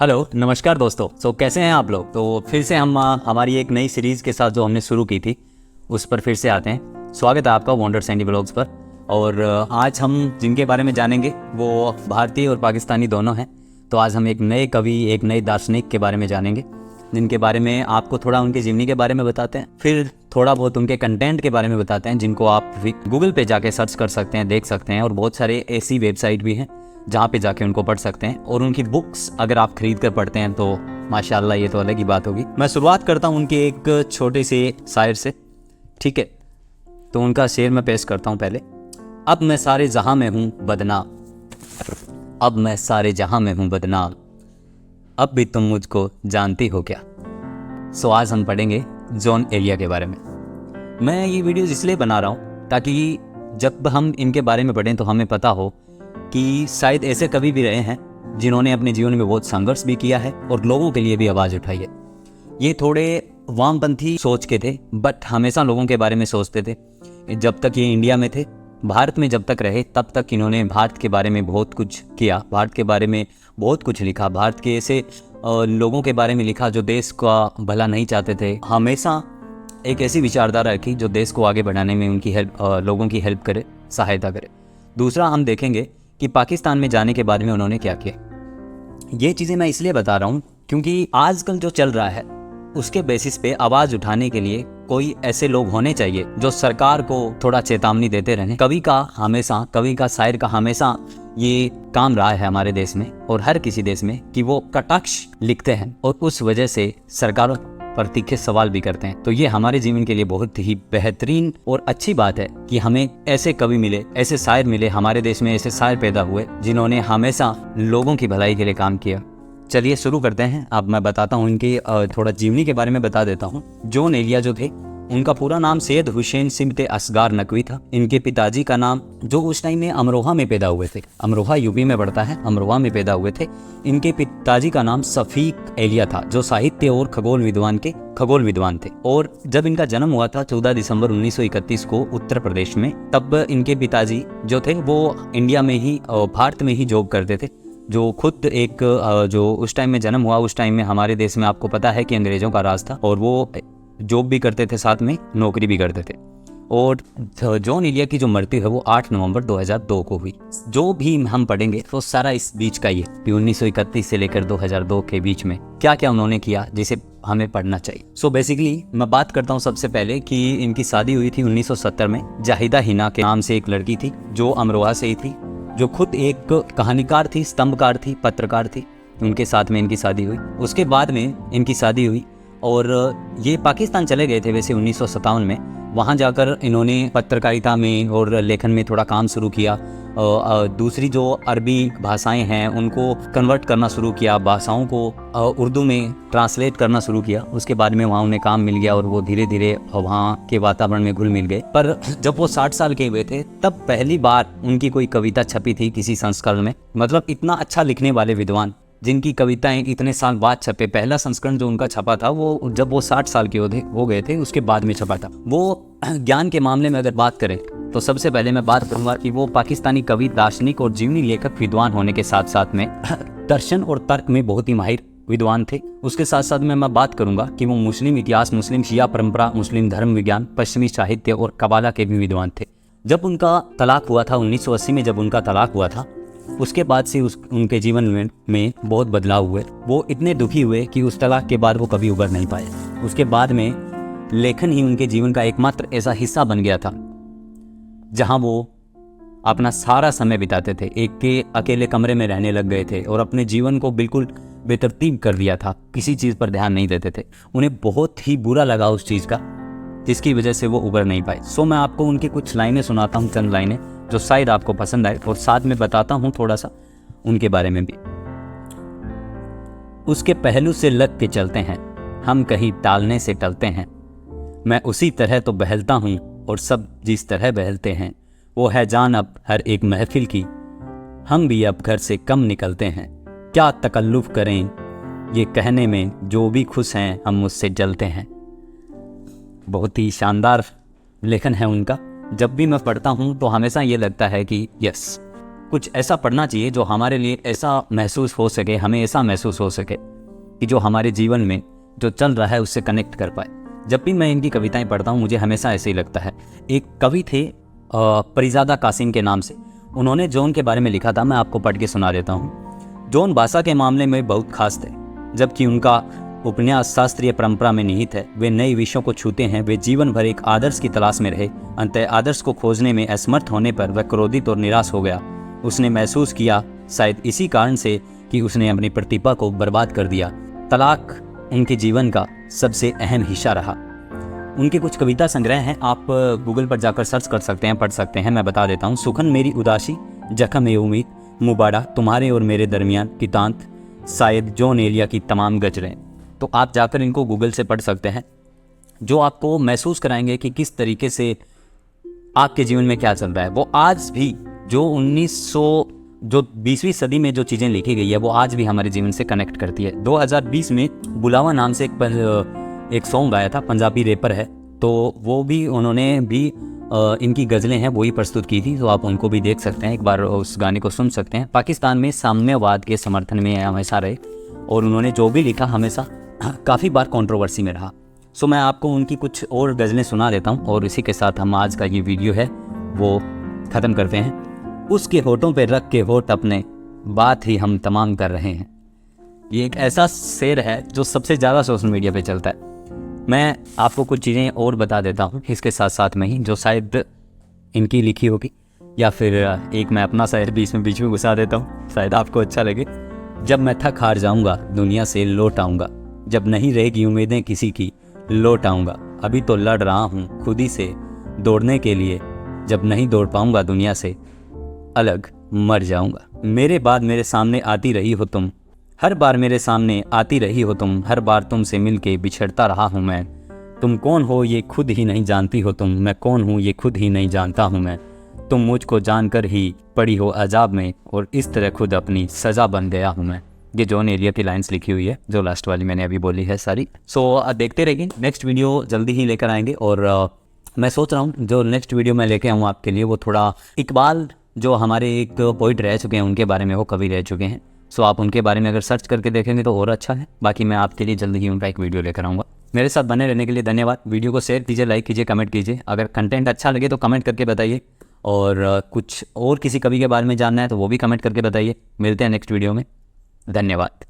Hello नमस्कार दोस्तों। कैसे हैं आप लोग। तो फिर से हम हमारी एक नई सीरीज़ के साथ जो हमने शुरू की थी उस पर फिर से आते हैं। स्वागत है आपका वंडर सैंडी ब्लॉग्स पर। और आज हम जिनके बारे में जानेंगे वो भारतीय और पाकिस्तानी दोनों हैं। तो आज हम एक नए कवि, एक नए दार्शनिक के बारे में जानेंगे, जिनके बारे में आपको थोड़ा उनकी जीवनी के बारे में बताते हैं, फिर थोड़ा बहुत उनके कंटेंट के बारे में बताते हैं, जिनको आप गूगल पे जाके सर्च कर सकते हैं, देख सकते हैं। और बहुत सारे ऐसी वेबसाइट भी हैं जहाँ पे जाके उनको पढ़ सकते हैं। और उनकी बुक्स अगर आप खरीद कर पढ़ते हैं तो माशाल्लाह ये तो अलग ही बात होगी। मैं शुरुआत करता हूँ उनके एक छोटे से शायर से, ठीक है। तो उनका शेर मैं पेश करता हूँ पहले। अब मैं सारे जहाँ में हूँ बदनाम, अब मैं सारे जहाँ में हूँ बदनाम, अब भी तुम मुझको जानती हो क्या। आज हम पढ़ेंगे जॉन एलिया के बारे में। मैं ये वीडियो इसलिए बना रहा हूँ ताकि जब हम इनके बारे में पढ़ें तो हमें पता हो कि शायद ऐसे कवि भी रहे हैं जिन्होंने अपने जीवन में बहुत संघर्ष भी किया है और लोगों के लिए भी आवाज़ उठाई है। ये थोड़े वामपंथी सोच के थे, बट हमेशा लोगों के बारे में सोचते थे। जब तक ये इंडिया में थे, भारत में जब तक रहे, तब तक इन्होंने भारत के बारे में बहुत कुछ किया, भारत के बारे में बहुत कुछ लिखा, भारत के ऐसे लोगों के बारे में लिखा जो देश का भला नहीं चाहते थे। हमेशा एक ऐसी विचारधारा रखी जो देश को आगे बढ़ाने में उनकी लोगों की हेल्प करे, सहायता करे। दूसरा हम देखेंगे कि पाकिस्तान में जाने के बाद में उन्होंने क्या किया। ये चीज़ें मैं इसलिए बता रहा हूँ क्योंकि आजकल जो चल रहा है उसके बेसिस पे आवाज़ उठाने के लिए कोई ऐसे लोग होने चाहिए जो सरकार को थोड़ा चेतावनी देते रहें। कवि का शायर का हमेशा ये काम रहा है हमारे देश में और हर किसी देश में कि वो कटाक्ष लिखते हैं और उस वजह से सरकारों पर तीखे सवाल भी करते हैं। तो ये हमारे जीवन के लिए बहुत ही बेहतरीन और अच्छी बात है कि हमें ऐसे कवि मिले, ऐसे शायर मिले, हमारे देश में ऐसे शायर पैदा हुए जिन्होंने हमेशा लोगों की भलाई के लिए काम किया। चलिए शुरू करते हैं। अब मैं बताता हूँ इनकी थोड़ा जीवनी के बारे में बता देता हूँ। जॉन एलिया जो थे, उनका पूरा नाम सैयद हुसैन सिमते असगार नकवी था। इनके पिताजी का नाम, जो उस टाइम में अमरोहा में पैदा हुए थे, अमरोहा यूपी में पड़ता है, अमरोहा में पैदा हुए थे। इनके पिताजी का नाम शफीक एलिया था, जो साहित्य और खगोल विद्वान थे। और जब इनका जन्म हुआ था 14 दिसंबर 1931 को उत्तर प्रदेश में, तब इनके पिताजी जो थे वो इंडिया में ही, भारत में ही जॉब करते थे। जो खुद एक जो उस टाइम में जन्म हुआ, उस टाइम में हमारे देश में आपको पता है कि अंग्रेजों का राज था और वो जॉब भी करते थे, साथ में नौकरी भी करते थे। और जॉन एलिया की जो मृत्यु है वो 8 नवंबर 2002 को हुई। जो भी हम पढ़ेंगे तो सारा इस बीच का ही है, 1931 से लेकर 2002 के बीच में क्या क्या उन्होंने किया जिसे हमें पढ़ना चाहिए। बेसिकली मैं बात करता हूँ सबसे पहले कि इनकी शादी हुई थी 1970 में। जाहिदा हिना के नाम से एक लड़की थी जो अमरोहा से ही थी, जो खुद एक कहानीकार थी, स्तंभकार थी, पत्रकार थी। उनके साथ में इनकी शादी हुई। उसके बाद में इनकी शादी हुई और ये पाकिस्तान चले गए थे वैसे 1957 में। वहाँ जाकर इन्होंने पत्रकारिता में और लेखन में थोड़ा काम शुरू किया। दूसरी जो अरबी भाषाएं हैं उनको कन्वर्ट करना शुरू किया, भाषाओं को उर्दू में ट्रांसलेट करना शुरू किया। उसके बाद में वहाँ उन्हें काम मिल गया और वो धीरे धीरे वहाँ के वातावरण में घुल मिल गए। पर जब वो 60 साल के हुए थे तब पहली बार उनकी कोई कविता छपी थी किसी संस्करण में। मतलब इतना अच्छा लिखने वाले विद्वान जिनकी कविताएं इतने साल बाद छपे, पहला संस्करण जो उनका छपा था वो जब वो 60 साल के हो गए थे उसके बाद में छपा था। वो ज्ञान के मामले में अगर बात करें तो सबसे पहले मैं बात करूंगा कि वो पाकिस्तानी कवि, दार्शनिक और जीवनी लेखक विद्वान होने के साथ साथ में दर्शन और तर्क में बहुत ही माहिर विद्वान थे। उसके साथ साथ में मैं बात करूंगा कि वो मुस्लिम इतिहास, मुस्लिम शिया परंपरा, मुस्लिम धर्म विज्ञान, पश्चिमी साहित्य और कबाला के भी विद्वान थे। जब उनका तलाक हुआ था 1980 में, जब उनका तलाक हुआ था उसके बाद से उनके जीवन में बहुत बदलाव हुए। वो इतने दुखी हुए कि उस तलाक के बाद वो कभी उबर नहीं पाए। उसके बाद में लेखन ही उनके जीवन का एकमात्र ऐसा हिस्सा बन गया था जहां वो अपना सारा समय बिताते थे। एक के अकेले कमरे में रहने लग गए थे और अपने जीवन को बिल्कुल बेतरतीब कर दिया था, किसी चीज़ पर ध्यान नहीं देते थे। उन्हें बहुत ही बुरा लगा उस चीज़ का, जिसकी वजह से वो उबर नहीं पाए। मैं आपको उनकी कुछ लाइनें सुनाता हूँ, चंद लाइनें जो शायद आपको पसंद आए, और साथ में बताता हूँ थोड़ा सा उनके बारे में भी। उसके पहलू से लग के चलते हैं हम, कहीं टालने से टलते हैं। मैं उसी तरह तो बहलता हूँ और सब जिस तरह बहलते हैं। वो है जान अब हर एक महफिल की, हम भी अब घर से कम निकलते हैं। क्या तकल्लुफ करें ये कहने में, जो भी खुश हैं हम मुझसे जलते हैं। बहुत ही शानदार लेखन है उनका। जब भी मैं पढ़ता हूँ तो हमेशा ये लगता है कि यस, कुछ ऐसा पढ़ना चाहिए जो हमारे लिए ऐसा महसूस हो सके, हमें ऐसा महसूस हो सके कि जो हमारे जीवन में जो चल रहा है उससे कनेक्ट कर पाए। जब भी मैं इनकी कविताएं पढ़ता हूँ मुझे हमेशा ऐसे ही लगता है। एक कवि थे परिजादा कासिम के नाम से, उन्होंने जॉन के बारे में लिखा था, मैं आपको पढ़ के सुना देता हूँ। जॉन भाषा के मामले में बहुत खास थे, जबकि उनका उपन्यास शास्त्रीय परंपरा में निहित है। वे नए विषयों को छूते हैं। वे जीवन भर एक आदर्श की तलाश में रहे। अंततः आदर्श को खोजने में असमर्थ होने पर वह क्रोधित और निराश हो गया। उसने महसूस किया, शायद इसी कारण से, कि उसने अपनी प्रतिभा को बर्बाद कर दिया। तलाक उनके जीवन का सबसे अहम हिस्सा रहा। उनके कुछ कविता संग्रह हैं, आप गूगल पर जाकर सर्च कर सकते हैं, पढ़ सकते हैं। मैं बता देता हूँ। सुखन मेरी उदासी, जख्म ए उम्मीद, मुबाड़ा, तुम्हारे और मेरे दरमियान, कितांत, शायद जॉन एलिया की तमाम गजलें। तो आप जाकर इनको गूगल से पढ़ सकते हैं, जो आपको महसूस कराएंगे कि किस तरीके से आपके जीवन में क्या चल रहा है। वो आज भी जो 20वीं सदी में जो चीज़ें लिखी गई है वो आज भी हमारे जीवन से कनेक्ट करती है। 2020 में बुलावा नाम से एक सॉन्ग आया था, पंजाबी रैपर है, तो वो भी उन्होंने भी इनकी गज़लें हैं वही प्रस्तुत की थी, तो आप उनको भी देख सकते हैं, एक बार उस गाने को सुन सकते हैं। पाकिस्तान में साम्यवाद के समर्थन में हमेशा रहे और उन्होंने जो भी लिखा हमेशा काफ़ी बार कंट्रोवर्सी में रहा। सो मैं आपको उनकी कुछ और गज़लें सुना देता हूँ और इसी के साथ हम आज का ये वीडियो है वो ख़त्म करते हैं। उसके होठों पे रख के होठ अपने, बात ही हम तमाम कर रहे हैं। ये एक ऐसा शेर है जो सबसे ज़्यादा सोशल मीडिया पे चलता है। मैं आपको कुछ चीज़ें और बता देता हूँ इसके साथ साथ में ही, जो शायद इनकी लिखी होगी, या फिर एक मैं अपना शायर भी इसमें बीच में घुसा देता हूँ, शायद आपको अच्छा लगे। जब मैं थक हार जाऊँगा दुनिया से लौट आऊँगा, जब नहीं रहेगी उम्मीदें किसी की लौट आऊँगा। अभी तो लड़ रहा हूँ खुद ही से दौड़ने के लिए, जब नहीं दौड़ पाऊँगा दुनिया से अलग मर जाऊँगा। मेरे बाद मेरे सामने आती रही हो तुम, हर बार मेरे सामने आती रही हो तुम, हर बार तुमसे मिलके बिछड़ता रहा हूँ मैं। तुम कौन हो ये खुद ही नहीं जानती हो तुम, मैं कौन हूँ ये खुद ही नहीं जानता हूँ मैं। तुम मुझको जानकर ही पड़ी हो अजाब में, और इस तरह खुद अपनी सज़ा बन गया हूँ मैं। ये जॉन एलिया की लाइंस लिखी हुई है, जो लास्ट वाली मैंने अभी बोली है सारी। सो देखते रहिए, नेक्स्ट वीडियो जल्दी ही लेकर आएंगे। और मैं सोच रहा हूँ जो नेक्स्ट वीडियो मैं लेके आऊँ आपके लिए वो थोड़ा इकबाल, जो हमारे एक पोइट रह चुके हैं, उनके बारे में, वो कवि रह चुके हैं। सो आप उनके बारे में अगर सर्च करके देखेंगे तो और अच्छा है। बाकी मैं आपके लिए जल्दी ही उनका एक वीडियो लेकर आऊँगा। मेरे साथ बने रहने के लिए धन्यवाद। वीडियो को शेयर कीजिए, लाइक कीजिए, कमेंट कीजिए। अगर कंटेंट अच्छा लगे तो कमेंट करके बताइए, और कुछ और किसी कवि के बारे में जानना है तो वो भी कमेंट करके बताइए। मिलते हैं नेक्स्ट वीडियो में। धन्यवाद।